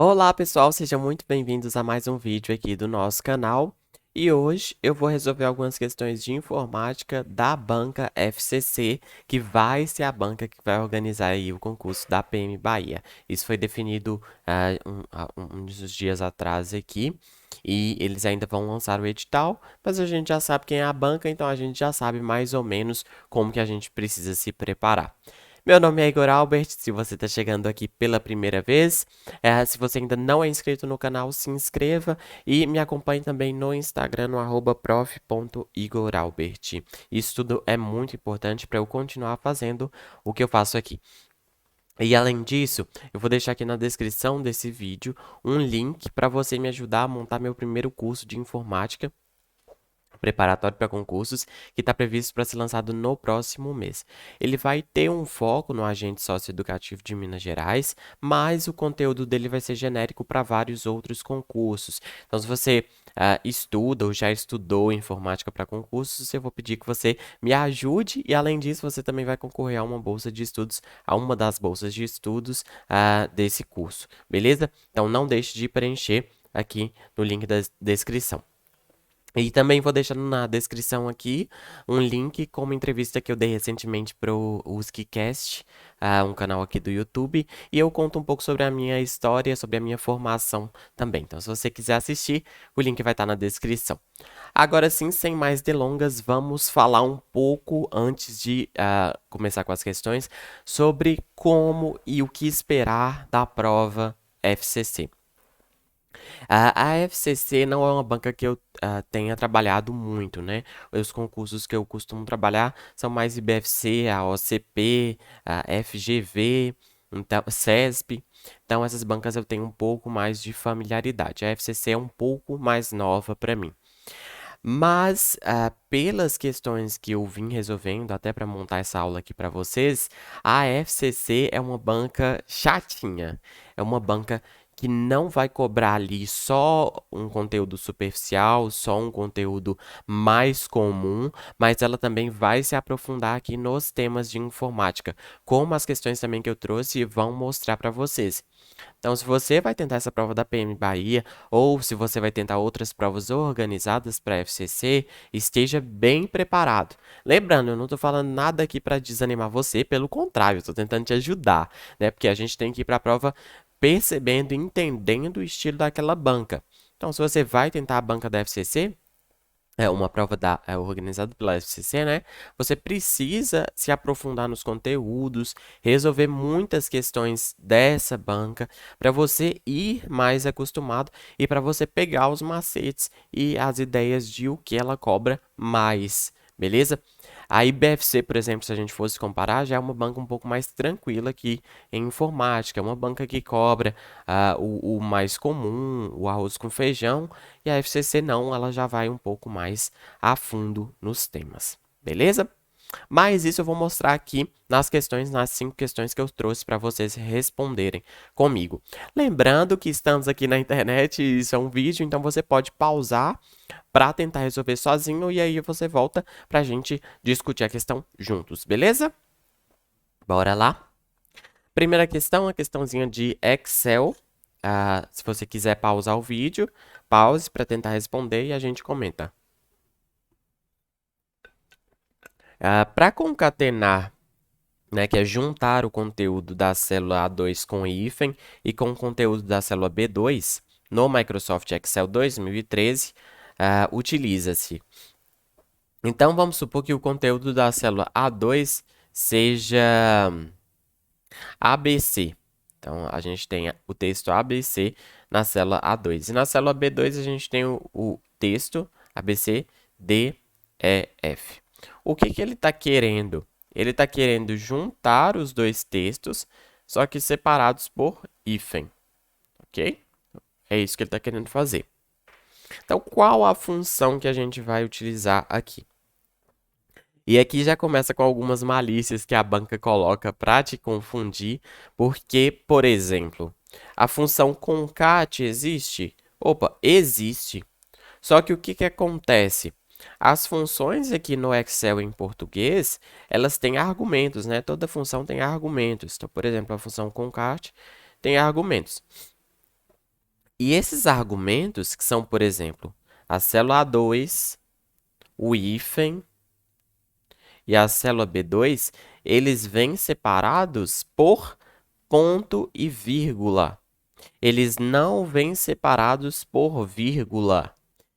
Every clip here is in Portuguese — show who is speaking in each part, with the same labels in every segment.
Speaker 1: Olá pessoal, sejam muito bem-vindos a mais um vídeo aqui do nosso canal. E hoje eu vou resolver algumas questões de informática da banca FCC, que vai ser a banca que vai organizar aí o concurso da PM Bahia. Isso foi definido uns dias atrás aqui, e eles ainda vão lançar o edital, mas a gente já sabe quem é a banca, então a gente já sabe mais ou menos como que a gente precisa se preparar. Meu nome é Igor Albert, se você está chegando aqui pela primeira vez, se você ainda não é inscrito no canal, se inscreva e me acompanhe também no Instagram, no @prof.igoralbert. Isso tudo é muito importante para eu continuar fazendo o que eu faço aqui. E além disso, eu vou deixar aqui na descrição desse vídeo um link para você me ajudar a montar meu primeiro curso de informática preparatório para concursos, que está previsto para ser lançado no próximo mês. Ele vai ter um foco no agente socioeducativo de Minas Gerais, mas o conteúdo dele vai ser genérico para vários outros concursos. Então, se você estuda ou já estudou informática para concursos, eu vou pedir que você me ajude e, além disso, você também vai concorrer a uma bolsa de estudos, a uma das bolsas de estudos desse curso, beleza? Então, não deixe de preencher aqui no link da descrição. E também vou deixar na descrição aqui um link com uma entrevista que eu dei recentemente para o USCCast, um canal aqui do YouTube, e eu conto um pouco sobre a minha história, sobre a minha formação também. Então, se você quiser assistir, o link vai estar na descrição. Agora sim, sem mais delongas, vamos falar um pouco, antes de começar com as questões, sobre como e o que esperar da prova FCC. A FCC não é uma banca que eu tenha trabalhado muito, né? Os concursos que eu costumo trabalhar são mais IBFC, a OCP, a FGV, então, CESP. Então, essas bancas eu tenho um pouco mais de familiaridade. A FCC é um pouco mais nova para mim. Mas, pelas questões que eu vim resolvendo, até para montar essa aula aqui para vocês, a FCC é uma banca chatinha. É uma banca que não vai cobrar ali só um conteúdo superficial, só um conteúdo mais comum, mas ela também vai se aprofundar aqui nos temas de informática, como as questões também que eu trouxe vão mostrar para vocês. Então, se você vai tentar essa prova da PM Bahia, ou se você vai tentar outras provas organizadas para a FCC, esteja bem preparado. Lembrando, eu não estou falando nada aqui para desanimar você, pelo contrário, estou tentando te ajudar, né? Porque a gente tem que ir para a prova percebendo e entendendo o estilo daquela banca. Então, se você vai tentar a banca da FCC, uma prova organizada pela FCC, né? Você precisa se aprofundar nos conteúdos, resolver muitas questões dessa banca, para você ir mais acostumado e para você pegar os macetes e as ideias de o que ela cobra mais, beleza? A IBFC, por exemplo, se a gente fosse comparar, já é uma banca um pouco mais tranquila aqui em informática, é uma banca que cobra o mais comum, o arroz com feijão, e a FCC não, ela já vai um pouco mais a fundo nos temas, beleza? Mas isso eu vou mostrar aqui nas questões, nas 5 questões que eu trouxe para vocês responderem comigo. Lembrando que estamos aqui na internet, isso é um vídeo, então você pode pausar para tentar resolver sozinho e aí você volta para a gente discutir a questão juntos, beleza? Bora lá? Primeira questão, a questãozinha de Excel. Se você quiser pausar o vídeo, pause para tentar responder e a gente comenta. Para concatenar, né, que é juntar o conteúdo da célula A2 com o hífen e com o conteúdo da célula B2, no Microsoft Excel 2013, utiliza-se. Então, vamos supor que o conteúdo da célula A2 seja ABC. Então, a gente tem o texto ABC na célula A2. E na célula B2, a gente tem o texto ABC, D, E, F. O que que ele está querendo? Ele está querendo juntar os dois textos, só que separados por hífen, ok? É isso que ele está querendo fazer. Então, qual a função que a gente vai utilizar aqui? E aqui já começa com algumas malícias que a banca coloca para te confundir, porque, por exemplo, a função concat existe? Opa, existe. Só que o que acontece? As funções aqui no Excel em português, elas têm argumentos, né? Toda função tem argumentos. Então, por exemplo, a função concat tem argumentos. E esses argumentos, que são, por exemplo, a célula A2, o hífen e a célula B2, eles vêm separados por ponto e vírgula. Eles não vêm separados por vírgula.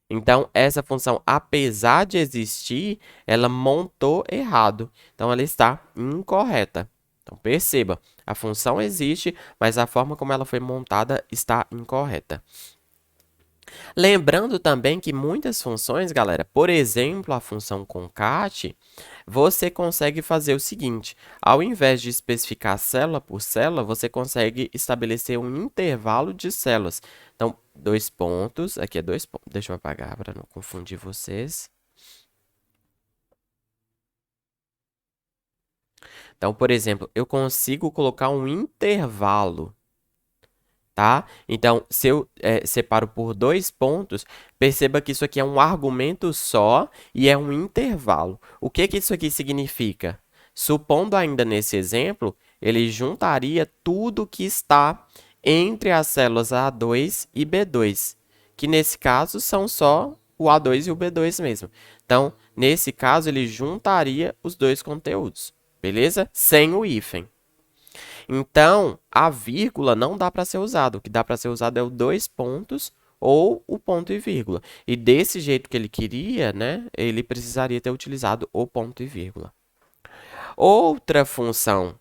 Speaker 1: Então, essa função, apesar de existir, ela montou errado. Então, ela está incorreta. Então, perceba, a função existe, mas a forma como ela foi montada está incorreta. Lembrando também que muitas funções, galera, por exemplo, a função concat, você consegue fazer o seguinte: ao invés de especificar célula por célula, você consegue estabelecer um intervalo de células. Então, dois pontos, aqui é dois pontos, deixa eu apagar para não confundir vocês. Então, por exemplo, eu consigo colocar um intervalo, tá? Então, se eu separo por dois pontos, perceba que isso aqui é um argumento só e é um intervalo. O que que isso aqui significa? Supondo ainda nesse exemplo, ele juntaria tudo que está entre as células A2 e B2, que nesse caso são só o A2 e o B2 mesmo. Então, nesse caso, ele juntaria os dois conteúdos, beleza? Sem o hífen. Então, a vírgula não dá para ser usado. O que dá para ser usado é o dois pontos ou o ponto e vírgula. E desse jeito que ele queria, né, ele precisaria ter utilizado o ponto e vírgula. Outra função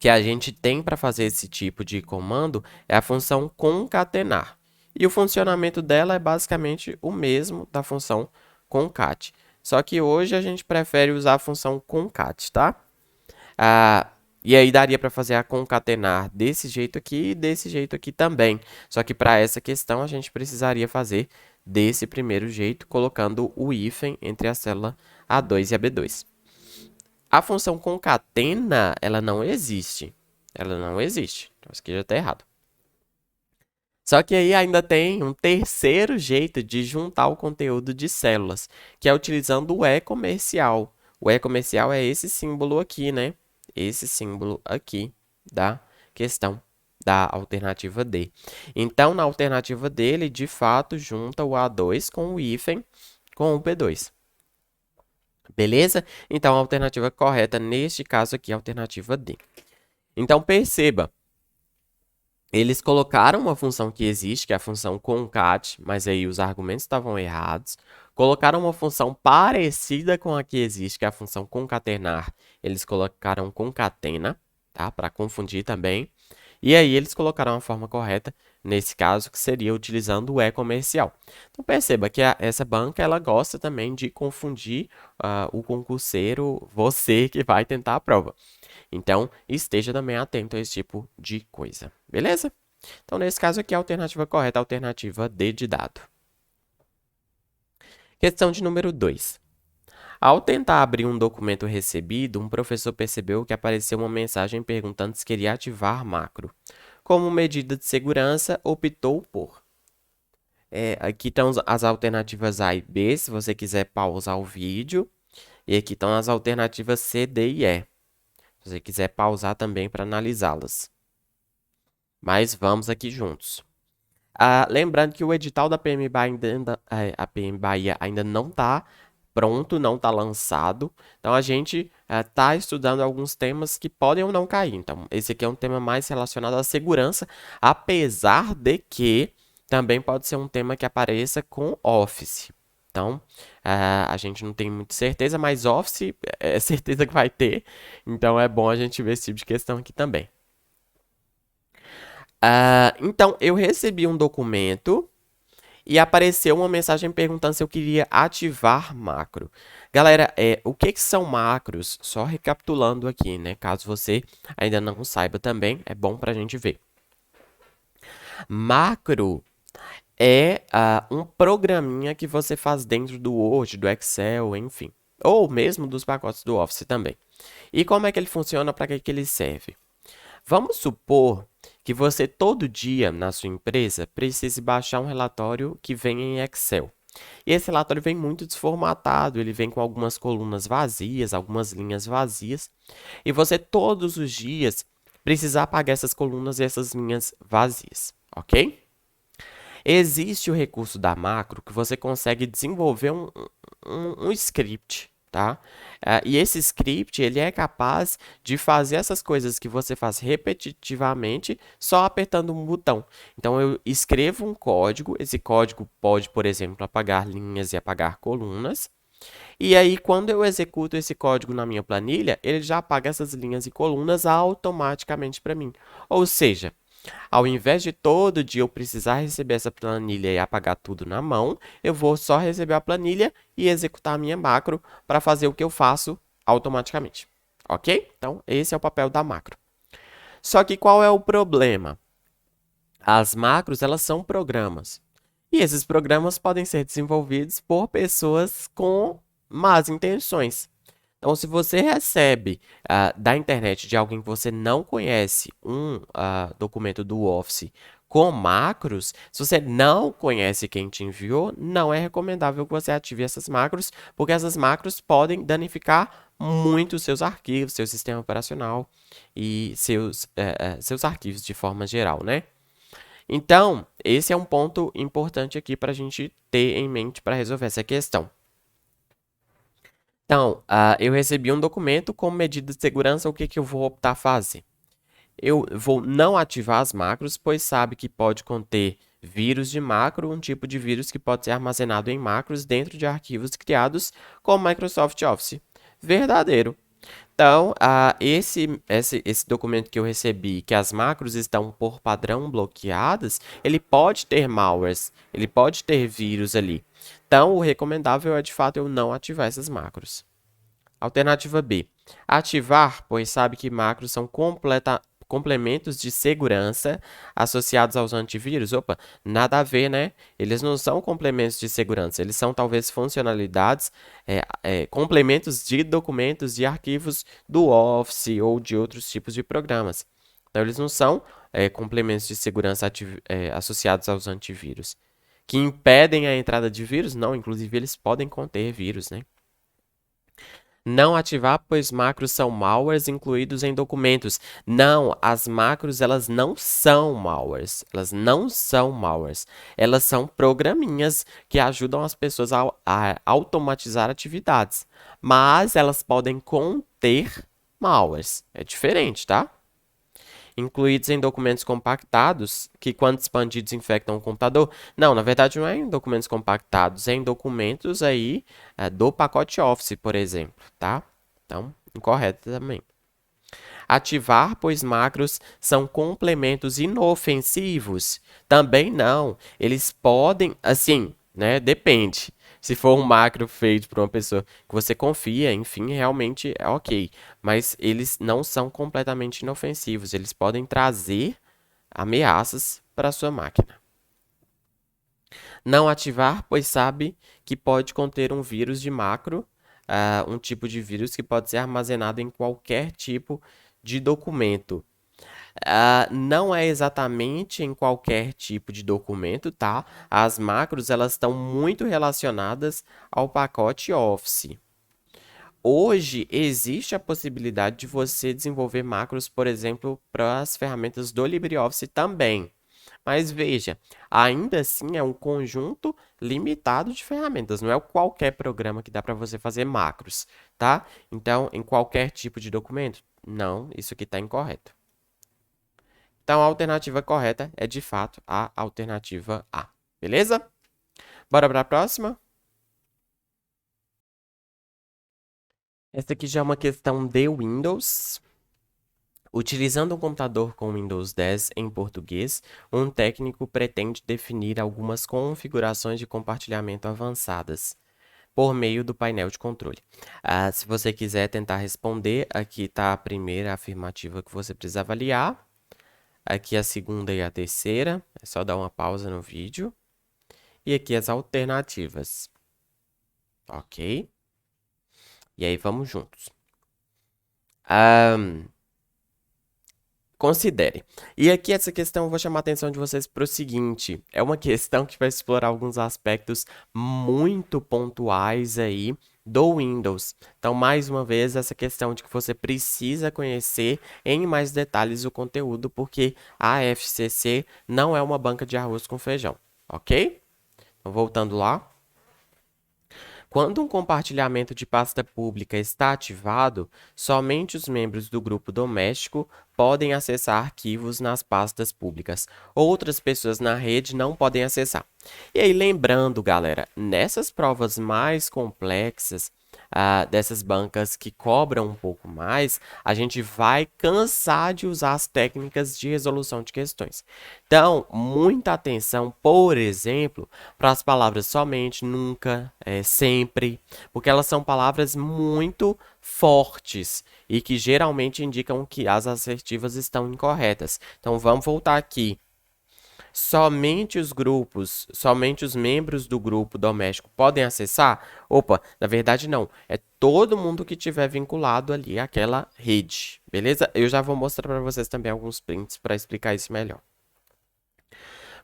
Speaker 1: que a gente tem para fazer esse tipo de comando é a função concatenar. E o funcionamento dela é basicamente o mesmo da função concat. Só que hoje a gente prefere usar a função concat, tá? E aí daria para fazer a concatenar desse jeito aqui e desse jeito aqui também. Só que para essa questão a gente precisaria fazer desse primeiro jeito, colocando o hífen entre a célula A2 e a B2. A função concatena, ela não existe. Ela não existe. Então, isso aqui já está errado. Só que aí ainda tem um terceiro jeito de juntar o conteúdo de células, que é utilizando o e-comercial. O e-comercial é esse símbolo aqui, né? Esse símbolo aqui da questão da alternativa D. Então, na alternativa D, ele de fato junta o A2 com o hífen com o B2. Beleza? Então, a alternativa correta neste caso aqui é a alternativa D. Então, perceba, eles colocaram uma função que existe, que é a função concat, mas aí os argumentos estavam errados. Colocaram uma função parecida com a que existe, que é a função concatenar. Eles colocaram concatena, tá? Para confundir também. E aí eles colocaram a forma correta, nesse caso, que seria utilizando o e-comercial. Então perceba que essa banca ela gosta também de confundir o concurseiro, você que vai tentar a prova. Então, esteja também atento a esse tipo de coisa, beleza? Então, nesse caso aqui, a alternativa correta é a alternativa D de dado. Questão de número 2. Ao tentar abrir um documento recebido, um professor percebeu que apareceu uma mensagem perguntando se queria ativar macro. Como medida de segurança, optou por. Aqui estão as alternativas A e B, se você quiser pausar o vídeo. E aqui estão as alternativas C, D e E. Se você quiser pausar também para analisá-las. Mas vamos aqui juntos. Lembrando que o edital da PM Bahia ainda não está pronto, não está lançado. Então, a gente está estudando alguns temas que podem ou não cair. Então, esse aqui é um tema mais relacionado à segurança, apesar de que também pode ser um tema que apareça com Office. Então, a gente não tem muita certeza, mas Office é certeza que vai ter. Então, é bom a gente ver esse tipo de questão aqui também. Então, eu recebi um documento e apareceu uma mensagem perguntando se eu queria ativar macro. Galera, o que são macros? Só recapitulando aqui, né? Caso você ainda não saiba também, é bom para a gente ver. Macro é um programinha que você faz dentro do Word, do Excel, enfim. Ou mesmo dos pacotes do Office também. E como é que ele funciona, para que ele serve? Vamos supor que você todo dia na sua empresa precise baixar um relatório que vem em Excel. E esse relatório vem muito desformatado, ele vem com algumas colunas vazias, algumas linhas vazias. E você todos os dias precisa apagar essas colunas e essas linhas vazias, ok? Existe o recurso da macro que você consegue desenvolver um script, tá? E esse script, ele é capaz de fazer essas coisas que você faz repetitivamente só apertando um botão. Então, eu escrevo um código, esse código pode, por exemplo, apagar linhas e apagar colunas. E aí, quando eu executo esse código na minha planilha, ele já apaga essas linhas e colunas automaticamente para mim. Ou seja, ao invés de todo dia eu precisar receber essa planilha e apagar tudo na mão, eu vou só receber a planilha e executar a minha macro para fazer o que eu faço automaticamente. Ok? Então, esse é o papel da macro. Só que qual é o problema? As macros, elas são programas. E esses programas podem ser desenvolvidos por pessoas com más intenções. Então, se você recebe da internet de alguém que você não conhece um documento do Office com macros, se você não conhece quem te enviou, não é recomendável que você ative essas macros, porque essas macros podem danificar muito os seus arquivos, seu sistema operacional e seus arquivos de forma geral, né? Então, esse é um ponto importante aqui para a gente ter em mente para resolver essa questão. Então, eu recebi um documento como medida de segurança, o que que eu vou optar a fazer? Eu vou não ativar as macros, pois sabe que pode conter vírus de macro, um tipo de vírus que pode ser armazenado em macros dentro de arquivos criados com Microsoft Office. Verdadeiro. Então, esse documento que eu recebi, que as macros estão por padrão bloqueadas, ele pode ter malwares, ele pode ter vírus ali. Então, o recomendável é, de fato, eu não ativar essas macros. Alternativa B. Ativar, pois sabe que macros são complementos de segurança associados aos antivírus. Opa, nada a ver, né? Eles não são complementos de segurança, eles são talvez funcionalidades, complementos de documentos, de arquivos do Office ou de outros tipos de programas. Então, eles não são complementos de segurança associados aos antivírus. Que impedem a entrada de vírus? Não, inclusive eles podem conter vírus, né? Não ativar, pois macros são malwares incluídos em documentos. Não, as macros, elas não são malwares. Elas não são malwares. Elas são programinhas que ajudam as pessoas a automatizar atividades. Mas elas podem conter malwares. É diferente, tá? Incluídos em documentos compactados, que quando expandidos infectam o computador. Não, na verdade não é em documentos compactados, é em documentos aí do pacote Office, por exemplo, tá? Então, incorreto também. Ativar, pois macros são complementos inofensivos. Também não. Eles podem, assim, né? Depende. Se for um macro feito por uma pessoa que você confia, enfim, realmente é ok. Mas eles não são completamente inofensivos. Eles podem trazer ameaças para a sua máquina. Não ativar, pois sabe que pode conter um vírus de macro, um tipo de vírus que pode ser armazenado em qualquer tipo de documento. Não é exatamente em qualquer tipo de documento, tá? As macros, elas estão muito relacionadas ao pacote Office. Hoje, existe a possibilidade de você desenvolver macros, por exemplo, para as ferramentas do LibreOffice também. Mas veja, ainda assim é um conjunto limitado de ferramentas, não é qualquer programa que dá para você fazer macros, tá? Então, em qualquer tipo de documento? Não, isso aqui está incorreto. Então, a alternativa correta é, de fato, a alternativa A. Beleza? Bora para a próxima? Essa aqui já é uma questão de Windows. Utilizando um computador com Windows 10 em português, um técnico pretende definir algumas configurações de compartilhamento avançadas por meio do painel de controle. Se você quiser tentar responder, aqui está a primeira afirmativa que você precisa avaliar. Aqui a segunda e a terceira. É só dar uma pausa no vídeo. E aqui as alternativas. Ok? E aí vamos juntos. Considere. E aqui essa questão eu vou chamar a atenção de vocês para o seguinte. É uma questão que vai explorar alguns aspectos muito pontuais aí do Windows. Então, mais uma vez, essa questão de que você precisa conhecer em mais detalhes o conteúdo, porque a FCC não é uma banca de arroz com feijão. ok? Então, voltando lá. Quando um compartilhamento de pasta pública está ativado, somente os membros do grupo doméstico podem acessar arquivos nas pastas públicas. Outras pessoas na rede não podem acessar. E aí, lembrando, galera, nessas provas mais complexas, dessas bancas que cobram um pouco mais, a gente vai cansar de usar as técnicas de resolução de questões. Então, muita atenção, por exemplo, para as palavras somente, nunca, sempre, porque elas são palavras muito fortes e que geralmente indicam que as assertivas estão incorretas. Então, vamos voltar aqui. Somente os membros do grupo doméstico podem acessar? Opa, na verdade não. É todo mundo que tiver vinculado ali àquela rede, beleza? Eu já vou mostrar para vocês também alguns prints para explicar isso melhor.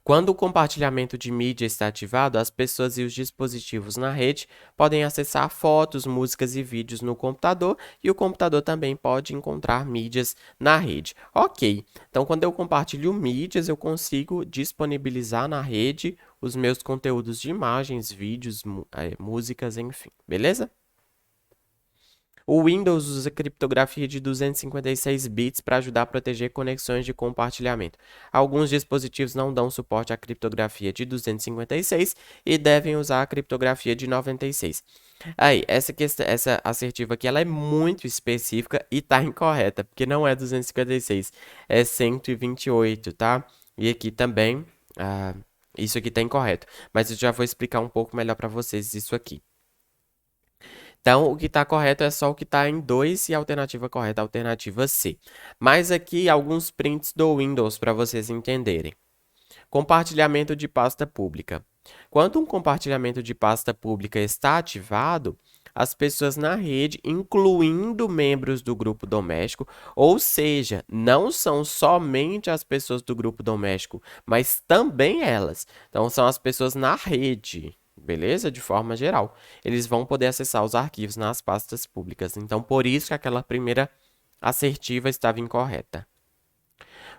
Speaker 1: Quando o compartilhamento de mídia está ativado, as pessoas e os dispositivos na rede podem acessar fotos, músicas e vídeos no computador e o computador também pode encontrar mídias na rede. Ok, então quando eu compartilho mídias, eu consigo disponibilizar na rede os meus conteúdos de imagens, vídeos, músicas, enfim, beleza? O Windows usa criptografia de 256 bits para ajudar a proteger conexões de compartilhamento. Alguns dispositivos não dão suporte à criptografia de 256 e devem usar a criptografia de 96. Aí, essa assertiva aqui ela é muito específica e está incorreta, porque não é 256, é 128, tá? E aqui também, isso aqui está incorreto. Mas eu já vou explicar um pouco melhor para vocês isso aqui. Então, o que está correto é só o que está em 2 e a alternativa correta é a alternativa C. Mas aqui alguns prints do Windows para vocês entenderem. Compartilhamento de pasta pública. Quando um compartilhamento de pasta pública está ativado, as pessoas na rede, incluindo membros do grupo doméstico, ou seja, não são somente as pessoas do grupo doméstico, mas também elas. Então, são as pessoas na rede. Beleza? De forma geral, eles vão poder acessar os arquivos nas pastas públicas. Então, por isso que aquela primeira assertiva estava incorreta.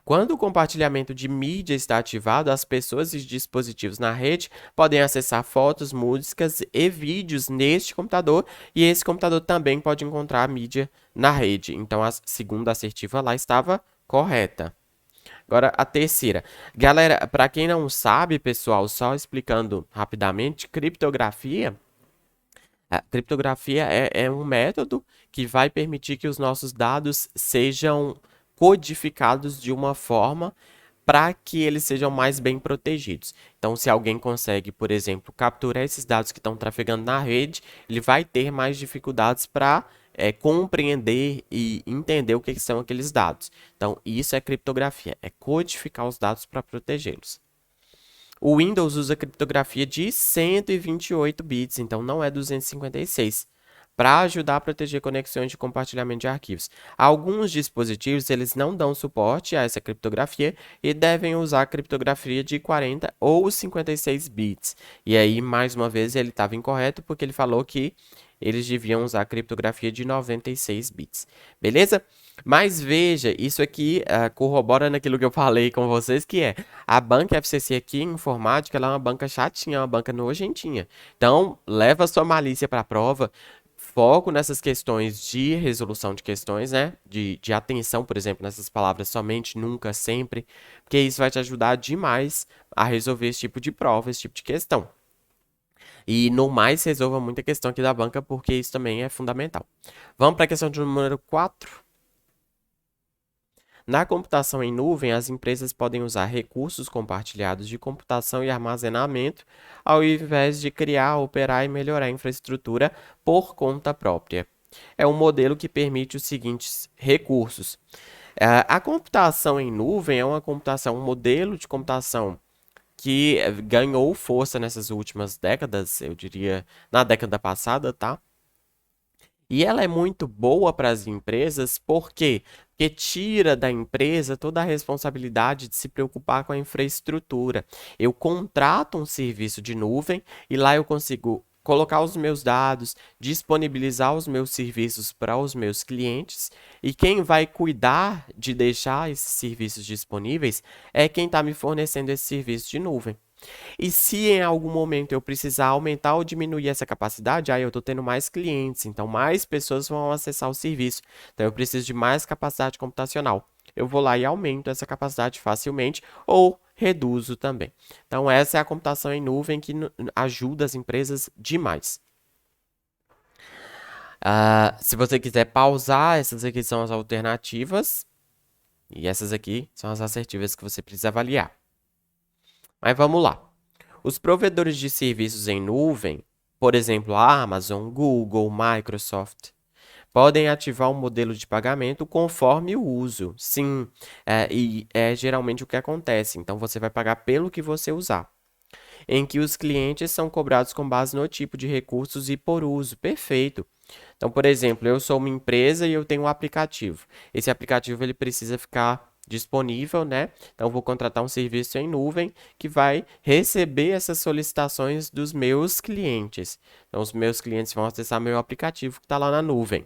Speaker 1: Quando o compartilhamento de mídia está ativado, as pessoas e dispositivos na rede podem acessar fotos, músicas e vídeos neste computador, e esse computador também pode encontrar a mídia na rede. Então, a segunda assertiva lá estava correta. Agora, a terceira. Galera, para quem não sabe, pessoal, só explicando rapidamente, criptografia. A criptografia é um método que vai permitir que os nossos dados sejam codificados de uma forma para que eles sejam mais bem protegidos. Então, se alguém consegue, por exemplo, capturar esses dados que estão trafegando na rede, ele vai ter mais dificuldades para compreender e entender o que são aqueles dados. Então, isso é criptografia, é codificar os dados para protegê-los. O Windows usa criptografia de 128 bits, então não é 256, para ajudar a proteger conexões de compartilhamento de arquivos. Alguns dispositivos eles não dão suporte a essa criptografia e devem usar a criptografia de 40 ou 56 bits. E aí, mais uma vez, ele estava incorreto porque ele falou que eles deviam usar a criptografia de 96 bits. Beleza? Mas veja, isso aqui corrobora naquilo que eu falei com vocês, que é a banca FCC aqui em informática, ela é uma banca chatinha, uma banca nojentinha. Então, leva sua malícia para a prova, foco nessas questões de resolução de questões, né? De atenção, por exemplo, nessas palavras somente, nunca, sempre, porque isso vai te ajudar demais a resolver esse tipo de prova, esse tipo de questão. E no mais, resolva muita questão aqui da banca, porque isso também é fundamental. Vamos para a questão de número 4. Na computação em nuvem, as empresas podem usar recursos compartilhados de computação e armazenamento, ao invés de criar, operar e melhorar a infraestrutura por conta própria. É um modelo que permite os seguintes recursos. A computação em nuvem é um modelo de computação que ganhou força nessas últimas décadas, eu diria na década passada, tá? E ela é muito boa para as empresas, por quê? Porque tira da empresa toda a responsabilidade de se preocupar com a infraestrutura. Eu contrato um serviço de nuvem e lá eu consigo colocar os meus dados, disponibilizar os meus serviços para os meus clientes, e quem vai cuidar de deixar esses serviços disponíveis é quem está me fornecendo esse serviço de nuvem. E se em algum momento eu precisar aumentar ou diminuir essa capacidade, aí eu estou tendo mais clientes, então mais pessoas vão acessar o serviço. Então eu preciso de mais capacidade computacional. Eu vou lá e aumento essa capacidade facilmente ou reduzo também. Então essa é a computação em nuvem que ajuda as empresas demais. Se você quiser pausar, essas aqui são as alternativas e essas aqui são as assertivas que você precisa avaliar. Mas vamos lá. Os provedores de serviços em nuvem, por exemplo, a Amazon, Google, Microsoft, podem ativar um modelo de pagamento conforme o uso. Sim, e é geralmente o que acontece. Então, você vai pagar pelo que você usar. Em que os clientes são cobrados com base no tipo de recursos e por uso. Perfeito. Então, por exemplo, eu sou uma empresa e eu tenho um aplicativo. Esse aplicativo ele precisa ficar disponível, né? Então, eu vou contratar um serviço em nuvem que vai receber essas solicitações dos meus clientes. Então, os meus clientes vão acessar meu aplicativo que está lá na nuvem.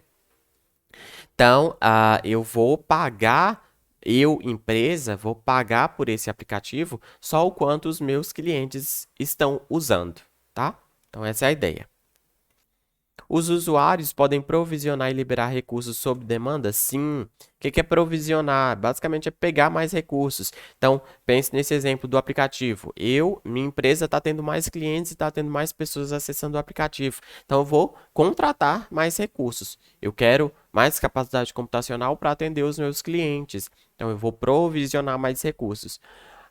Speaker 1: Então, eu vou pagar, eu, empresa, vou pagar por esse aplicativo só o quanto os meus clientes estão usando, tá? Então, essa é a ideia. Os usuários podem provisionar e liberar recursos sob demanda? Sim. O que é provisionar? Basicamente é pegar mais recursos. Então, pense nesse exemplo do aplicativo. Minha empresa está tendo mais clientes e está tendo mais pessoas acessando o aplicativo. Então, eu vou contratar mais recursos. Eu quero mais capacidade computacional para atender os meus clientes. Então, eu vou provisionar mais recursos.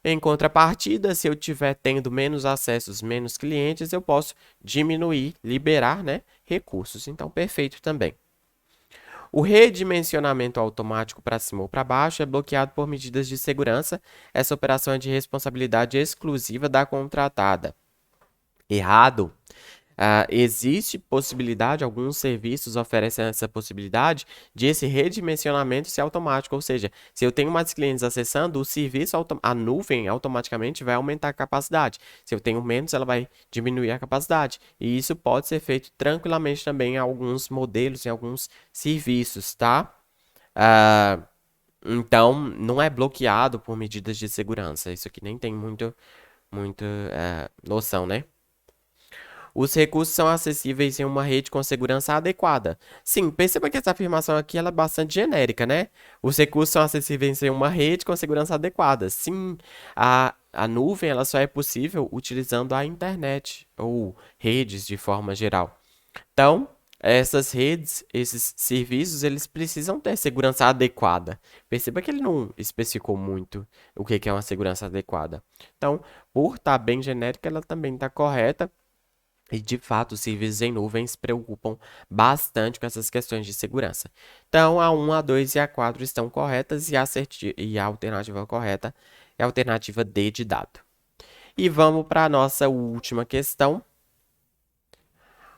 Speaker 1: Em contrapartida, se eu estiver tendo menos acessos, menos clientes, eu posso diminuir, liberar, né, recursos. Então, perfeito também. O redimensionamento automático para cima ou para baixo é bloqueado por medidas de segurança. Essa operação é de responsabilidade exclusiva da contratada. Errado. Existe possibilidade, alguns serviços oferecem essa possibilidade de esse redimensionamento ser automático, ou seja, se eu tenho mais clientes acessando, o serviço, a nuvem automaticamente vai aumentar a capacidade. Se eu tenho menos, ela vai diminuir a capacidade. E isso pode ser feito tranquilamente também em alguns modelos, em alguns serviços, tá? Então, não é bloqueado por medidas de segurança. Isso aqui nem tem muito noção, né? Os recursos são acessíveis em uma rede com segurança adequada. Sim, perceba que essa afirmação aqui ela é bastante genérica, né? Os recursos são acessíveis em uma rede com segurança adequada. Sim, a nuvem ela só é possível utilizando a internet ou redes de forma geral. Então, essas redes, esses serviços, eles precisam ter segurança adequada. Perceba que ele não especificou muito o que é uma segurança adequada. Então, por estar bem genérica, ela também está correta. E, de fato, os serviços em nuvem se preocupam bastante com essas questões de segurança. Então, a 1, a 2 e a 4 estão corretas e a alternativa correta é a alternativa D de dado. E vamos para a nossa última questão.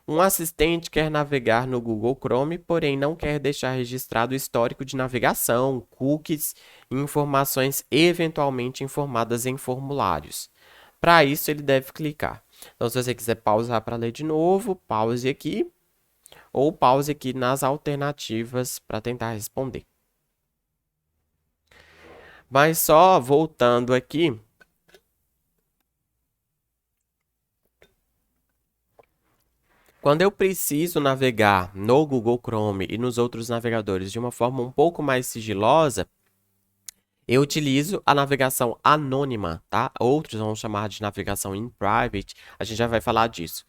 Speaker 1: Um assistente quer navegar no Google Chrome, porém não quer deixar registrado o histórico de navegação, cookies e informações eventualmente informadas em formulários. Para isso, ele deve clicar. Então, se você quiser pausar para ler de novo, pause aqui. Ou pause aqui nas alternativas para tentar responder. Mas só voltando aqui. Quando eu preciso navegar no Google Chrome e nos outros navegadores de uma forma um pouco mais sigilosa, eu utilizo a navegação anônima, tá? Outros vão chamar de navegação in private, a gente já vai falar disso.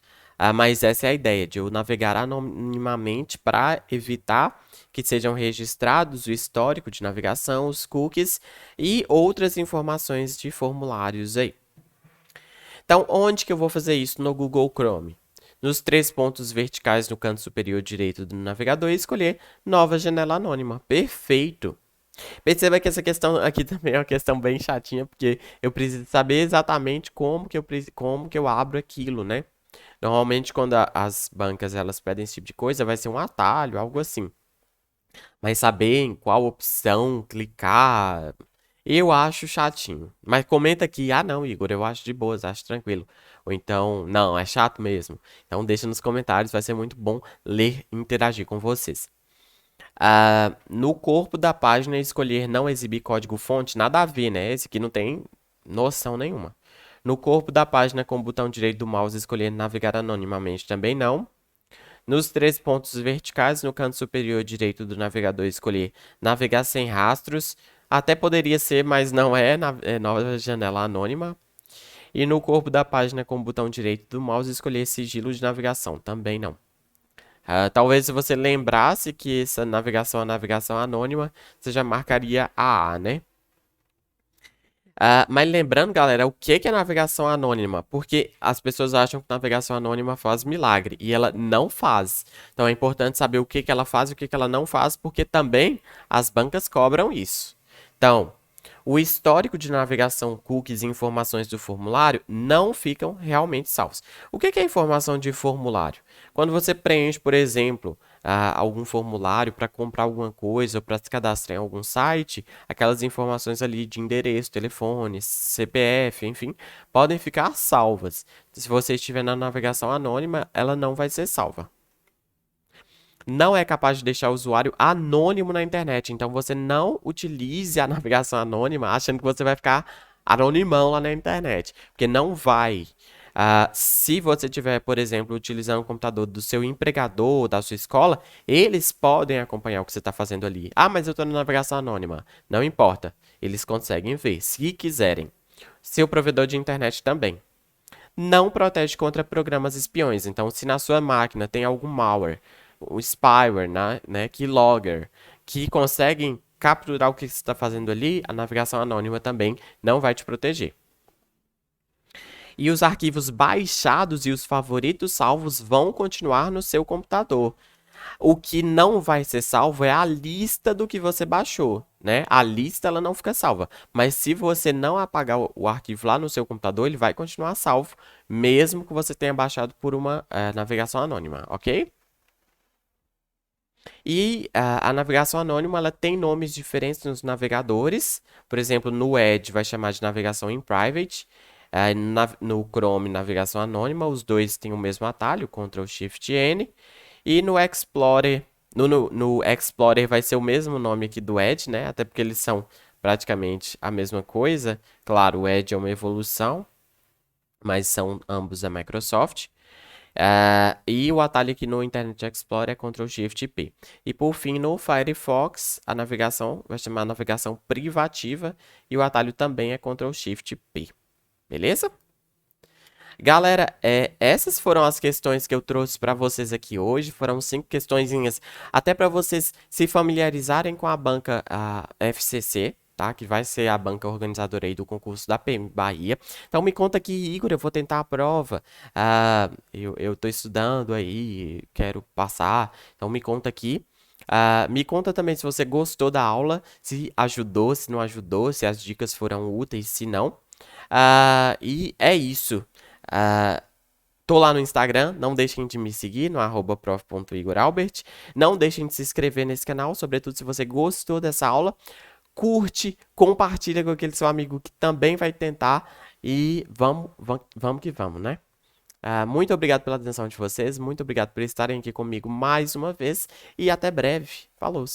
Speaker 1: Mas essa é a ideia, de eu navegar anonimamente para evitar que sejam registrados o histórico de navegação, os cookies e outras informações de formulários aí. Então, onde que eu vou fazer isso no Google Chrome? Nos 3 pontos verticais no canto superior direito do navegador e escolher Nova Janela Anônima. Perfeito! Perceba que essa questão aqui também é uma questão bem chatinha, porque eu preciso saber exatamente como que eu abro aquilo, né? Normalmente, quando as bancas elas pedem esse tipo de coisa, vai ser um atalho, algo assim. Mas saber em qual opção clicar, eu acho chatinho. Mas comenta aqui, não, Igor, eu acho de boas, acho tranquilo. Ou então, não, é chato mesmo. Então deixa nos comentários, vai ser muito bom ler e interagir com vocês. No corpo da página, escolher não exibir código-fonte, nada a ver, né? Esse aqui não tem noção nenhuma. No corpo da página, com o botão direito do mouse, escolher navegar anonimamente, também não. Nos 3 pontos verticais, no canto superior direito do navegador, escolher navegar sem rastros. Até poderia ser, mas não é, é nova janela anônima. E no corpo da página, com o botão direito do mouse, escolher sigilo de navegação, também não. Talvez se você lembrasse que essa navegação é navegação anônima, você já marcaria a A, né? Mas lembrando, galera, o que é navegação anônima? Porque as pessoas acham que navegação anônima faz milagre e ela não faz. Então é importante saber o que ela faz e o que ela não faz, porque também as bancas cobram isso. Então, o histórico de navegação, cookies e informações do formulário não ficam realmente salvos. O que é informação de formulário? Quando você preenche, por exemplo, algum formulário para comprar alguma coisa ou para se cadastrar em algum site, aquelas informações ali de endereço, telefone, CPF, enfim, podem ficar salvas. Se você estiver na navegação anônima, ela não vai ser salva. Não é capaz de deixar o usuário anônimo na internet. Então você não utilize a navegação anônima achando que você vai ficar anonimão lá na internet, porque não vai. Se você tiver, por exemplo, utilizando o computador do seu empregador, da sua escola, eles podem acompanhar o que você está fazendo ali. Ah, mas eu estou na navegação anônima. Não importa. Eles conseguem ver, se quiserem. Seu provedor de internet também. Não protege contra programas espiões. Então, se na sua máquina tem algum malware, o spyware, né, keylogger, que conseguem capturar o que você está fazendo ali, a navegação anônima também não vai te proteger. E os arquivos baixados e os favoritos salvos vão continuar no seu computador. O que não vai ser salvo é a lista do que você baixou, né? A lista ela não fica salva, mas se você não apagar o arquivo lá no seu computador, ele vai continuar salvo, mesmo que você tenha baixado por uma navegação anônima, ok? E a navegação anônima ela tem nomes diferentes nos navegadores. Por exemplo, no Edge vai chamar de navegação in private. No Chrome, navegação anônima. Os dois têm o mesmo atalho, Ctrl Shift N. E no Explorer, no Explorer vai ser o mesmo nome aqui do Edge, né? Até porque eles são praticamente a mesma coisa. Claro, o Edge é uma evolução, mas são ambos da Microsoft. E o atalho aqui no Internet Explorer é Ctrl Shift P. E por fim, no Firefox, a navegação vai chamar navegação privativa e o atalho também é Ctrl Shift P. Beleza? Galera, essas foram as questões que eu trouxe para vocês aqui hoje. Foram 5 questõezinhas, até para vocês se familiarizarem com a banca FCC, tá? Que vai ser a banca organizadora aí do concurso da PM Bahia. Então me conta aqui, Igor, eu vou tentar a prova. Eu tô estudando aí, quero passar. Então me conta aqui. Me conta também se você gostou da aula, se ajudou, se não ajudou, se as dicas foram úteis, se não. E é isso. Tô lá no Instagram, não deixem de me seguir no @prof.igoralbert. Não deixem de se inscrever nesse canal, sobretudo se você gostou dessa aula. Curte, compartilha com aquele seu amigo que também vai tentar e vamos que vamos, né? Muito obrigado pela atenção de vocês, muito obrigado por estarem aqui comigo mais uma vez e até breve. Falou!